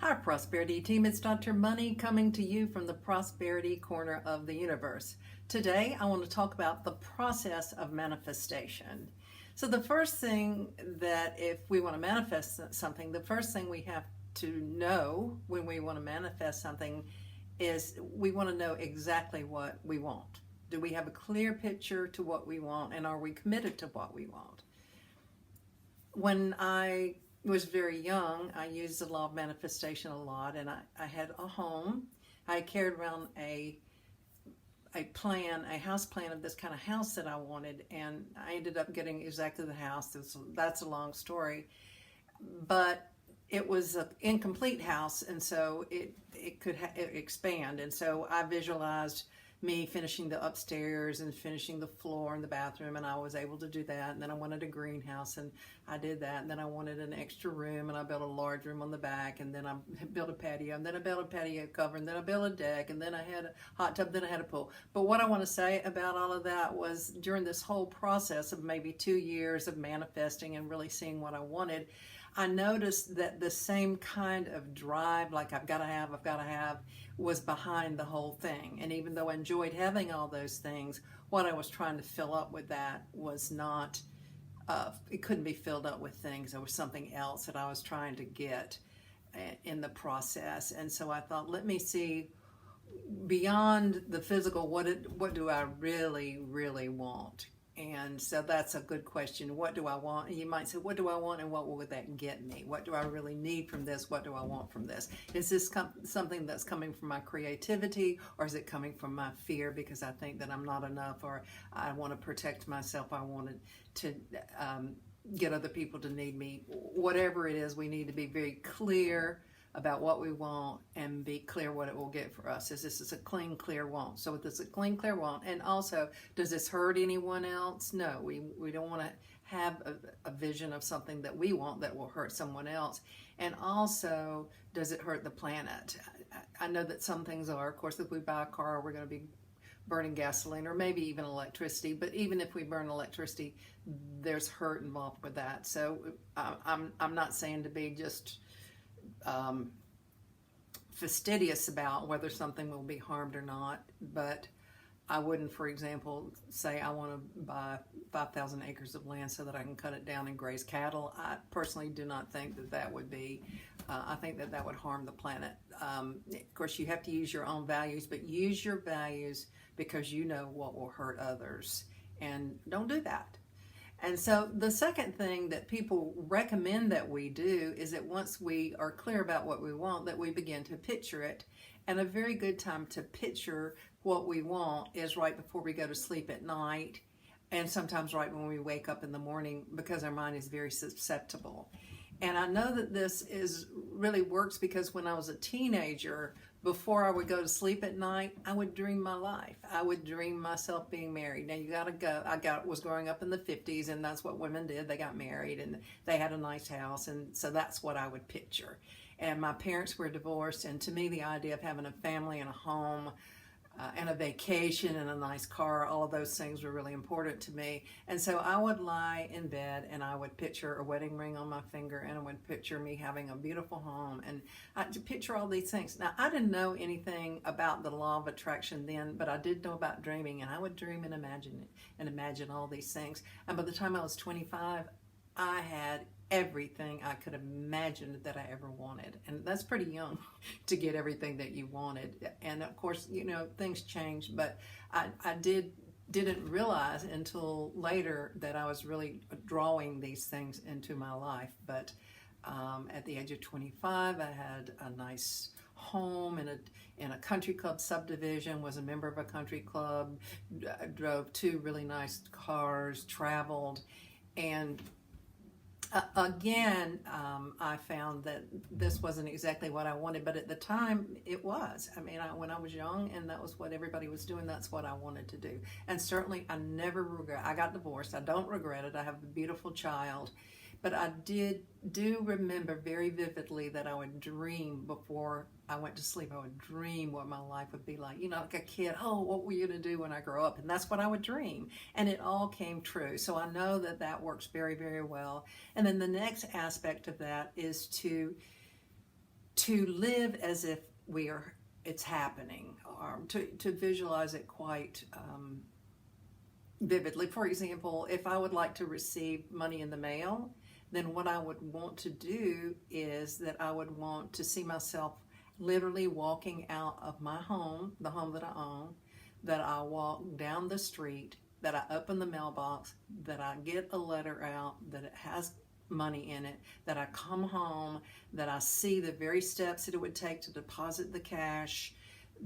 Our Prosperity Team, it's Dr. Money coming to you from the Prosperity Corner of the Universe. Today, I want to talk about the process of manifestation. So the first thing that if we want to manifest something, the first thing we have to know when we want to manifest something is we want to know exactly what we want. Do we have a clear picture to what we want, and are we committed to what we want? When I was very young, I used the law of manifestation a lot, and I had a home. I carried around a house plan of this kind of house that I wanted, and I ended up getting exactly the house. That's a long story, but it was an incomplete house, and so it could expand, and so I visualized me finishing the upstairs and finishing the floor and the bathroom, and I was able to do that. And then I wanted a greenhouse, and I did that. And then I wanted an extra room, and I built a large room on the back, and then I built a patio, and then I built a patio cover, and then I built a deck, and then I had a hot tub, then I had a pool. But what I want to say about all of that was during this whole process of maybe 2 years of manifesting and really seeing what I wanted, I noticed that the same kind of drive, like I've got to have, was behind the whole thing. And even though I enjoyed having all those things, what I was trying to fill up with that was not, it couldn't be filled up with things. There was something else that I was trying to get in the process. And so I thought, let me see beyond the physical, what do I really, really want? And so that's a good question. What do I want? And you might say, what do I want, and what will that get me? What do I really need from this? What do I want from this? Is this something that's coming from my creativity, or is it coming from my fear because I think that I'm not enough, or I want to protect myself, I wanted to get other people to need me? Whatever it is, we need to be very clear about what we want and be clear what it will get for us. Is this a clean, clear want? So this is a clean, clear want. And also, does this hurt anyone else? No, we don't want to have a vision of something that we want that will hurt someone else. And also, does it hurt the planet? I know that some things are. Of course, if we buy a car, we're going to be burning gasoline or maybe even electricity. But even if we burn electricity, there's hurt involved with that. So I'm not saying to be just fastidious about whether something will be harmed or not, but I wouldn't, for example, say I want to buy 5,000 acres of land so that I can cut it down and graze cattle. I personally do not think that would be, I think that would harm the planet. Of course, you have to use your own values, but use your values because you know what will hurt others, and don't do that. And so the second thing that people recommend that we do is that once we are clear about what we want, that we begin to picture it. And a very good time to picture what we want is right before we go to sleep at night, and sometimes right when we wake up in the morning, because our mind is very susceptible. And I know that this really works because when I was a teenager, before I would go to sleep at night, I would dream my life. I would dream myself being married. Now you gotta go. Was growing up in the 50s, and that's what women did. They got married and they had a nice house, and so that's what I would picture. And my parents were divorced, and to me, the idea of having a family and a home, and a vacation and a nice car, all of those things were really important to me. And so I would lie in bed and I would picture a wedding ring on my finger, and I would picture me having a beautiful home, and I'd picture all these things. Now, I didn't know anything about the law of attraction then, but I did know about dreaming, and I would dream and imagine all these things. And by the time I was 25, I had everything I could imagine that I ever wanted. And that's pretty young to get everything that you wanted. And of course, things changed, but I didn't realize until later that I was really drawing these things into my life. But at the age of 25, I had a nice home in a country club subdivision, was a member of a country club, drove 2 really nice cars, traveled, and again, I found that this wasn't exactly what I wanted, but at the time it was. I mean, when I was young and that was what everybody was doing, that's what I wanted to do. And certainly I never regret. I got divorced. I don't regret it. I have a beautiful child. But I do remember very vividly that I would dream before I went to sleep. I would dream what my life would be like. Like a kid, what were you going to do when I grow up? And that's what I would dream. And it all came true. So I know that works very, very well. And then the next aspect of that is to to live as if it's happening, or to visualize it quite vividly. For example, if I would like to receive money in the mail, then what I would want to do is that I would want to see myself literally walking out of my home, the home that I own, that I walk down the street, that I open the mailbox, that I get a letter out, that it has money in it, that I come home, that I see the very steps that it would take to deposit the cash,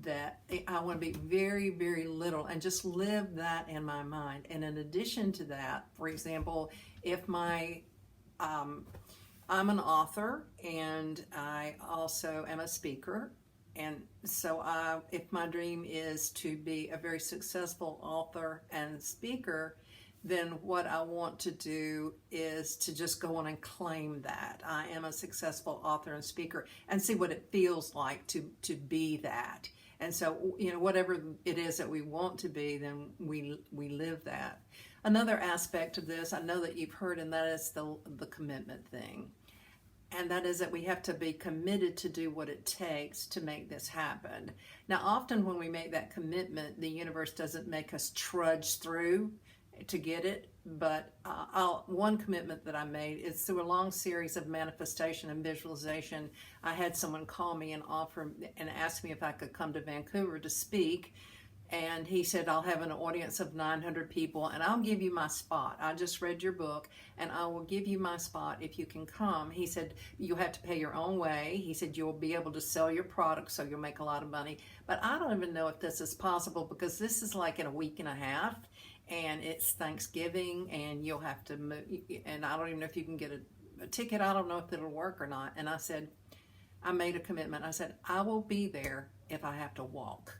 that I want to be very, very little and just live that in my mind. And in addition to that, for example, if I'm an author and I also am a speaker, and so if my dream is to be a very successful author and speaker, then what I want to do is to just go on and claim that I am a successful author and speaker and see what it feels like to be that. And so, whatever it is that we want to be, then we live that. Another aspect of this, I know that you've heard, and that is the commitment thing. And that is that we have to be committed to do what it takes to make this happen. Now, often when we make that commitment, the universe doesn't make us trudge through to get it. But one commitment that I made is through a long series of manifestation and visualization. I had someone call me and ask me if I could come to Vancouver to speak. And he said, I'll have an audience of 900 people and I'll give you my spot. I just read your book and I will give you my spot if you can come. He said, you'll have to pay your own way. He said, you'll be able to sell your product so you'll make a lot of money. But I don't even know if this is possible because this is like in a week and a half and it's Thanksgiving and you'll have to move. And I don't even know if you can get a ticket. I don't know if it'll work or not. And I said, I made a commitment. I said, I will be there if I have to walk.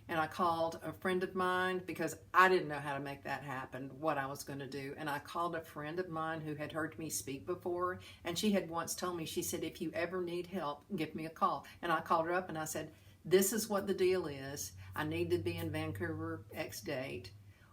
And I called a friend of mine because I didn't know how to make that happen, what I was going to do. And I called a friend of mine who had heard me speak before. And she had once told me, she said, if you ever need help, give me a call. And I called her up and I said, this is what the deal is. I need to be in Vancouver X date.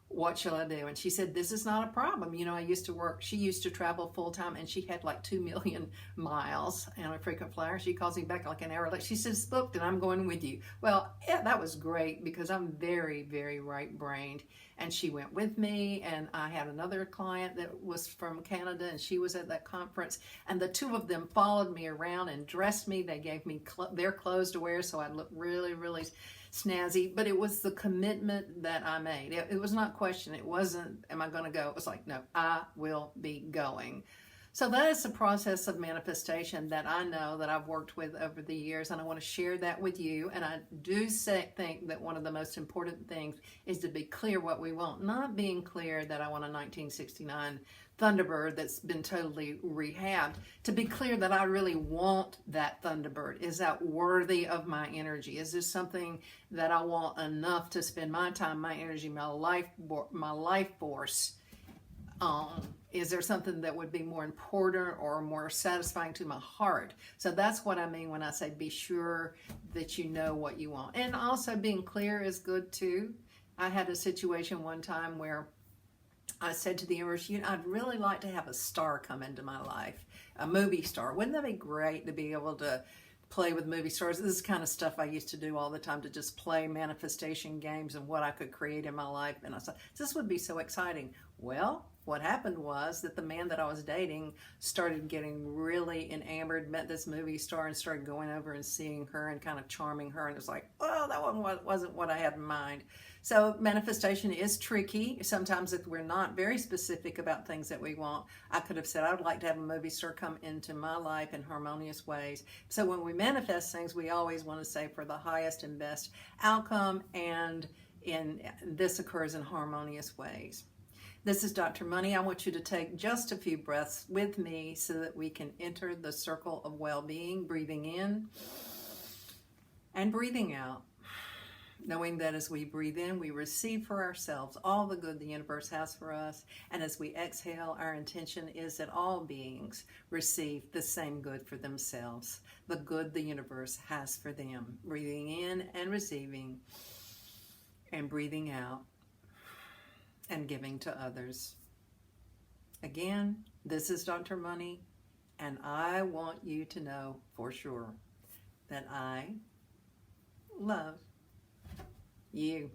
What shall I do? And she said, this is not a problem. I used to work, she used to travel full time and she had like 2 million miles on a frequent flyer. She calls me back like an hour later. She said, it's booked and I'm going with you. Well, yeah, that was great because I'm very, very right-brained. And she went with me, and I had another client that was from Canada and she was at that conference. And the two of them followed me around and dressed me. They gave me their clothes to wear so I'd look really, really snazzy, but it was the commitment that I made. It was not question. It wasn't, am I going to go? It was like, no, I will be going. So that is the process of manifestation that I know that I've worked with over the years, and I want to share that with you. And I do think that one of the most important things is to be clear what we want, not being clear that I want a 1969 Thunderbird that's been totally rehabbed, to be clear that I really want that Thunderbird. Is that worthy of my energy? Is this something that I want enough to spend my time, my energy, my life force on? Is there something that would be more important or more satisfying to my heart? So that's what I mean when I say be sure that you know what you want. And also being clear is good too. I had a situation one time where I said to the universe, I'd really like to have a star come into my life, a movie star. Wouldn't that be great to be able to play with movie stars? This is the kind of stuff I used to do all the time, to just play manifestation games and what I could create in my life. And I thought, this would be so exciting. Well, what happened was that the man that I was dating started getting really enamored, met this movie star and started going over and seeing her and kind of charming her. And it was like, well, that wasn't what I had in mind. So manifestation is tricky. Sometimes if we're not very specific about things that we want, I could have said, I would like to have a movie star come into my life in harmonious ways. So when we manifest things, we always want to say for the highest and best outcome, and this occurs in harmonious ways. This is Dr. Money. I want you to take just a few breaths with me so that we can enter the circle of well-being, breathing in and breathing out. Knowing that as we breathe in, we receive for ourselves all the good the universe has for us. And as we exhale, our intention is that all beings receive the same good for themselves, the good the universe has for them. Breathing in and receiving, and breathing out and giving to others. Again, this is Dr. Money. And I want you to know for sure that I love you.